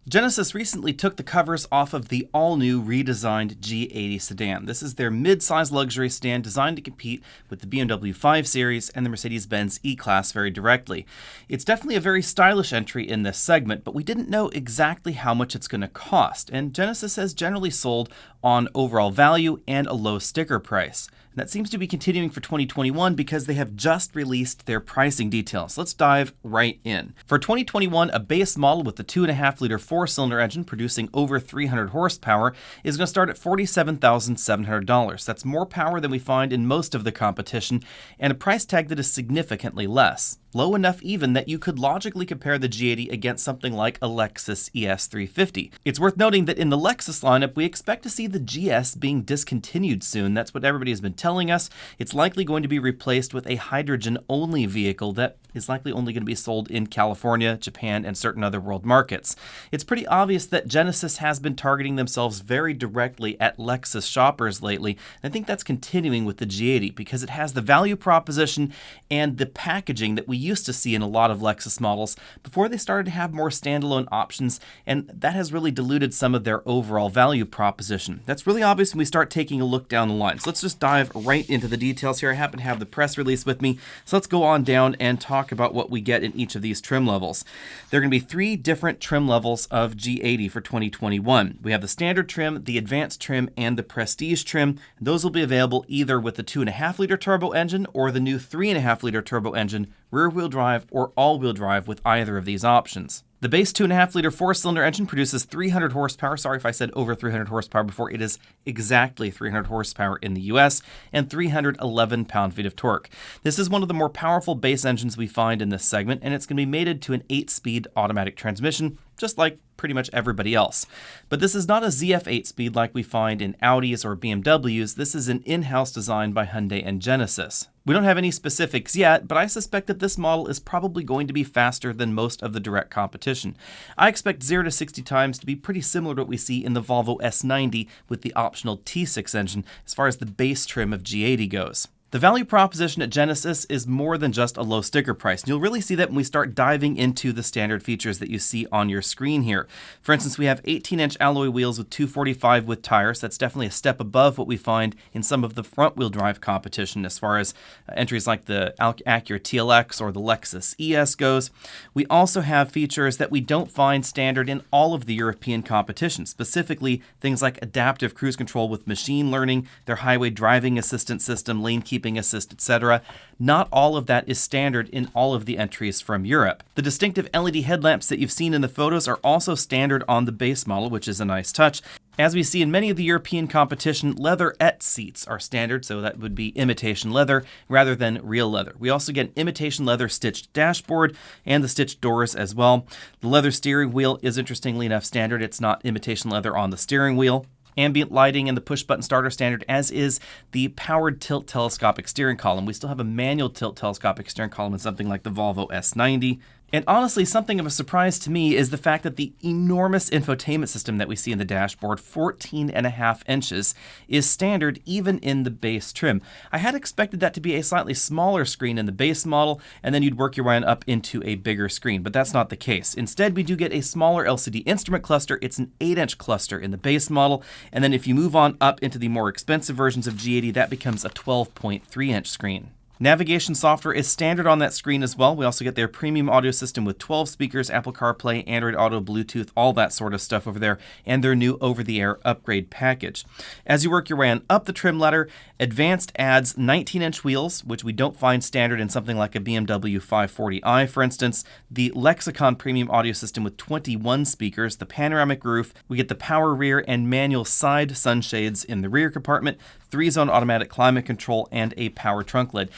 Genesis recently took the covers off of the all-new redesigned G80 sedan. This is their mid-size luxury sedan designed to compete with the BMW 5 Series and the Mercedes-Benz E-Class very directly. It's definitely a very stylish entry in this segment, but we didn't know exactly how much it's going to cost, and Genesis has generally sold on overall value and a low sticker price. And that seems to be continuing for 2021 because they have just released their pricing details. Let's dive right in. For 2021, a base model with the 2.5-liter four-cylinder engine producing over 300 horsepower is going to start at $47,700. That's more power than we find in most of the competition, and a price tag that is significantly less. Low enough even that you could logically compare the G80 against something like a Lexus ES350. It's worth noting that in the Lexus lineup, we expect to see the GS being discontinued soon. That's what everybody has been telling us. It's likely going to be replaced with a hydrogen-only vehicle that is likely only going to be sold in California, Japan, and certain other world markets. It's pretty obvious that Genesis has been targeting themselves very directly at Lexus shoppers lately, and I think that's continuing with the G80 because it has the value proposition and the packaging that we used to see in a lot of Lexus models before they started to have more standalone options, and that has really diluted some of their overall value proposition. That's really obvious when we start taking a look down the line. So let's just dive right into the details here. I happen to have the press release with me, so let's go on down and talk about what we get in each of these trim levels. There are going to be 3 different trim levels of G80 for 2021. We have the standard trim, the advanced trim, and the prestige trim. Those will be available either with the 2.5-liter turbo engine or the new 3.5-liter turbo engine, rear-wheel drive, or all-wheel drive with either of these options. The base 2.5-liter four-cylinder engine produces 300 horsepower. Sorry if I said over 300 horsepower before. It is exactly 300 horsepower in the US and 311 pound-feet of torque. This is one of the more powerful base engines we find in this segment, and it's going to be mated to an 8-speed automatic transmission, just like pretty much everybody else. But this is not a ZF 8-speed like we find in Audis or BMWs. This is an in-house design by Hyundai and Genesis. We don't have any specifics yet, but I suspect that this model is probably going to be faster than most of the direct competition. I expect 0 to 60 times to be pretty similar to what we see in the Volvo S90 with the optional T6 engine as far as the base trim of G80 goes. The value proposition at Genesis is more than just a low sticker price. You'll really see that when we start diving into the standard features that you see on your screen here. For instance, we have 18-inch alloy wheels with 245 width tires. That's definitely a step above what we find in some of the front-wheel drive competition as far as entries like the Acura TLX or the Lexus ES goes. We also have features that we don't find standard in all of the European competition, specifically things like adaptive cruise control with machine learning, their highway driving assistance system, lane keeping assist, etc. Not all of that is standard in all of the entries from Europe. The distinctive LED headlamps that you've seen in the photos are also standard on the base model, which is a nice touch. As we see in many of the European competition, leatherette seats are standard, so that would be imitation leather rather than real leather. We also get an imitation leather stitched dashboard and the stitched doors as well. The leather steering wheel is interestingly enough standard. It's not imitation leather on the steering wheel. Ambient lighting and the push-button starter standard, as is the powered tilt telescopic steering column. We still have a manual tilt telescopic steering column in something like the Volvo S90. And honestly, something of a surprise to me is the fact that the enormous infotainment system that we see in the dashboard, 14.5 inches, is standard even in the base trim. I had expected that to be a slightly smaller screen in the base model, and then you'd work your way on up into a bigger screen, but that's not the case. Instead, we do get a smaller LCD instrument cluster. It's an 8-inch cluster in the base model, and then if you move on up into the more expensive versions of G80, that becomes a 12.3-inch screen. Navigation software is standard on that screen as well. We also get their premium audio system with 12 speakers, Apple CarPlay, Android Auto, Bluetooth, all that sort of stuff over there, and their new over-the-air upgrade package. As you work your way on up the trim ladder, Advanced adds 19-inch wheels, which we don't find standard in something like a BMW 540i, for instance, the Lexicon premium audio system with 21 speakers, the panoramic roof, we get the power rear and manual side sunshades in the rear compartment, 3-zone automatic climate control, and a power trunk lid.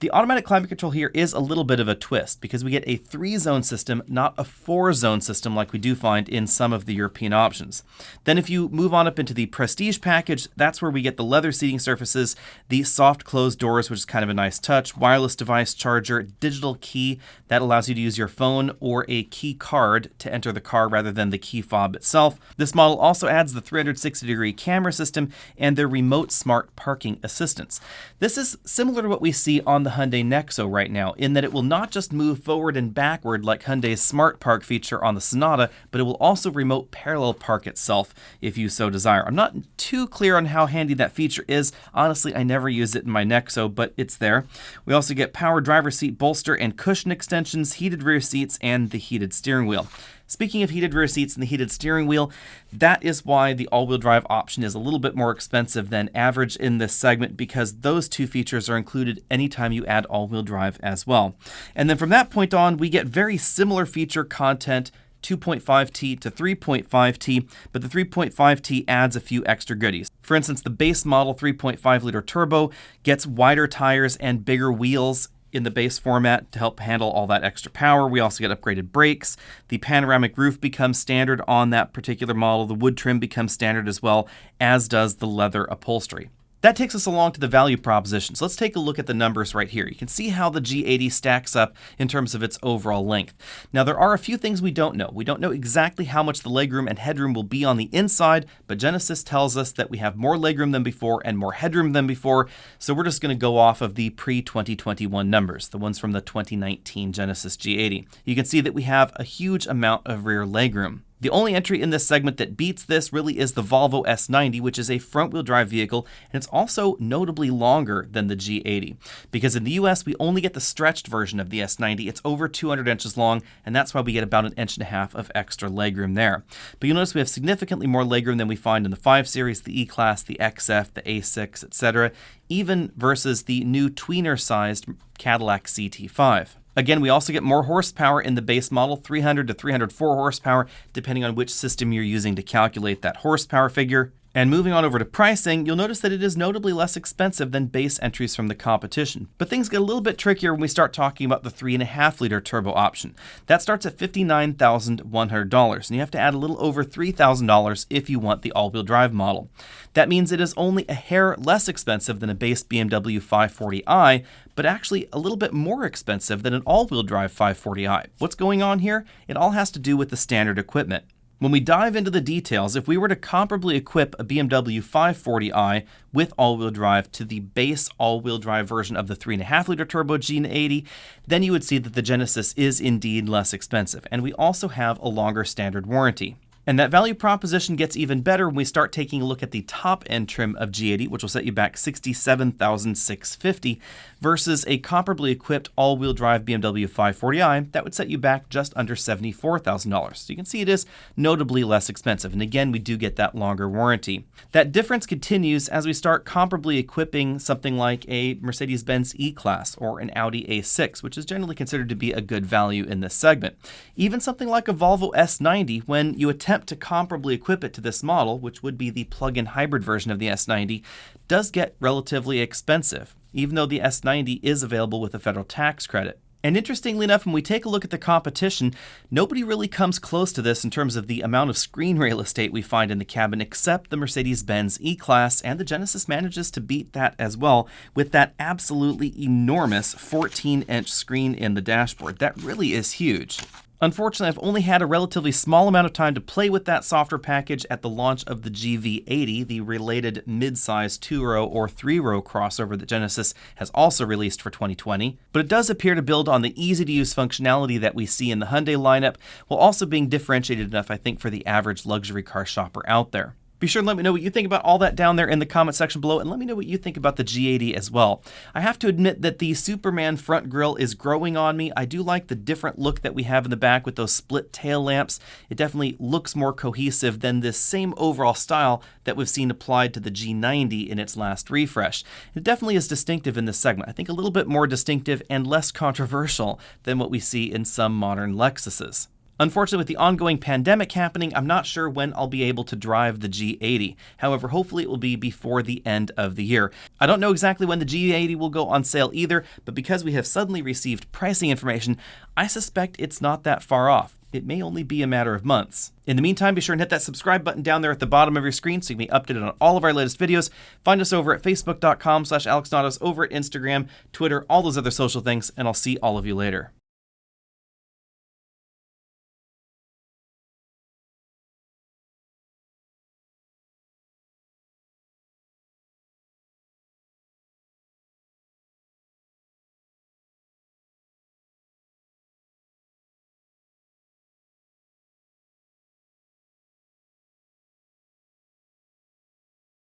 The automatic climate control here is a little bit of a twist because we get a 3-zone system, not a 4-zone system like we do find in some of the European options. Then if you move on up into the Prestige package, that's where we get the leather seating surfaces, the soft closed doors, which is kind of a nice touch, wireless device charger, digital key that allows you to use your phone or a key card to enter the car rather than the key fob itself. This model also adds the 360-degree camera system and their remote smart parking assistance. This is similar to what we see on the Hyundai Nexo right now, in that it will not just move forward and backward like Hyundai's Smart Park feature on the Sonata, but it will also remote parallel park itself if you so desire. I'm not too clear on how handy that feature is. Honestly, I never use it in my Nexo, but it's there. We also get power driver seat bolster and cushion extensions, heated rear seats, and the heated steering wheel. Speaking of heated rear seats and the heated steering wheel, that is why the all-wheel drive option is a little bit more expensive than average in this segment, because those two features are included anytime you add all-wheel drive as well. And then from that point on, we get very similar feature content, 2.5T to 3.5T, but the 3.5T adds a few extra goodies. For instance, the base model 3.5-liter turbo gets wider tires and bigger wheels in the base format to help handle all that extra power. We also get upgraded brakes. The panoramic roof becomes standard on that particular model. The wood trim becomes standard as well, as does the leather upholstery. That takes us along to the value proposition. So let's take a look at the numbers right here. You can see how the G80 stacks up in terms of its overall length. Now, there are a few things we don't know. We don't know exactly how much the legroom and headroom will be on the inside, but Genesis tells us that we have more legroom than before and more headroom than before, so we're just going to go off of the pre-2021 numbers, the ones from the 2019 Genesis G80. You can see that we have a huge amount of rear legroom. The only entry in this segment that beats this really is the Volvo S90, which is a front-wheel drive vehicle, and it's also notably longer than the G80. Because in the US, we only get the stretched version of the S90. It's over 200 inches long, and that's why we get about 1.5 inches of extra legroom there. But you'll notice we have significantly more legroom than we find in the 5 Series, the E-Class, the XF, the A6, etc., even versus the new tweener-sized Cadillac CT5. Again, we also get more horsepower in the base model, 300 to 304 horsepower, depending on which system you're using to calculate that horsepower figure. And moving on over to pricing, you'll notice that it is notably less expensive than base entries from the competition. But things get a little bit trickier when we start talking about the 3.5-liter turbo option. That starts at $59,100, and you have to add a little over $3,000 if you want the all-wheel drive model. That means it is only a hair less expensive than a base BMW 540i, but actually a little bit more expensive than an all-wheel drive 540i. What's going on here? It all has to do with the standard equipment. When we dive into the details, if we were to comparably equip a BMW 540i with all-wheel drive to the base all-wheel drive version of the 3.5-liter turbo G80, then you would see that the Genesis is indeed less expensive, and we also have a longer standard warranty. And that value proposition gets even better when we start taking a look at the top-end trim of G80, which will set you back $67,650, versus a comparably equipped all-wheel drive BMW 540i that would set you back just under $74,000. So you can see it is notably less expensive. And again, we do get that longer warranty. That difference continues as we start comparably equipping something like a Mercedes-Benz E-Class or an Audi A6, which is generally considered to be a good value in this segment. Even something like a Volvo S90, when you attempt to comparably equip it to this model, which would be the plug-in hybrid version of the S90, does get relatively expensive, even though the S90 is available with a federal tax credit. And interestingly enough, when we take a look at the competition, nobody really comes close to this in terms of the amount of screen real estate we find in the cabin, except the Mercedes-Benz E-Class, and the Genesis manages to beat that as well with that absolutely enormous 14-inch screen in the dashboard. That really is huge. Unfortunately, I've only had a relatively small amount of time to play with that software package at the launch of the GV80, the related mid-size 2-row or 3-row crossover that Genesis has also released for 2020. But it does appear to build on the easy-to-use functionality that we see in the Hyundai lineup, while also being differentiated enough, I think, for the average luxury car shopper out there. Be sure and let me know what you think about all that down there in the comment section below, and let me know what you think about the G80 as well. I have to admit that the Superman front grille is growing on me. I do like the different look that we have in the back with those split tail lamps. It definitely looks more cohesive than this same overall style that we've seen applied to the G90 in its last refresh. It definitely is distinctive in this segment. I think a little bit more distinctive and less controversial than what we see in some modern Lexuses. Unfortunately, with the ongoing pandemic happening, I'm not sure when I'll be able to drive the G80. However, hopefully it will be before the end of the year. I don't know exactly when the G80 will go on sale either, but because we have suddenly received pricing information, I suspect it's not that far off. It may only be a matter of months. In the meantime, be sure and hit that subscribe button down there at the bottom of your screen so you can be updated on all of our latest videos. Find us over at facebook.com/AlexNautos, over at Instagram, Twitter, all those other social things, and I'll see all of you later.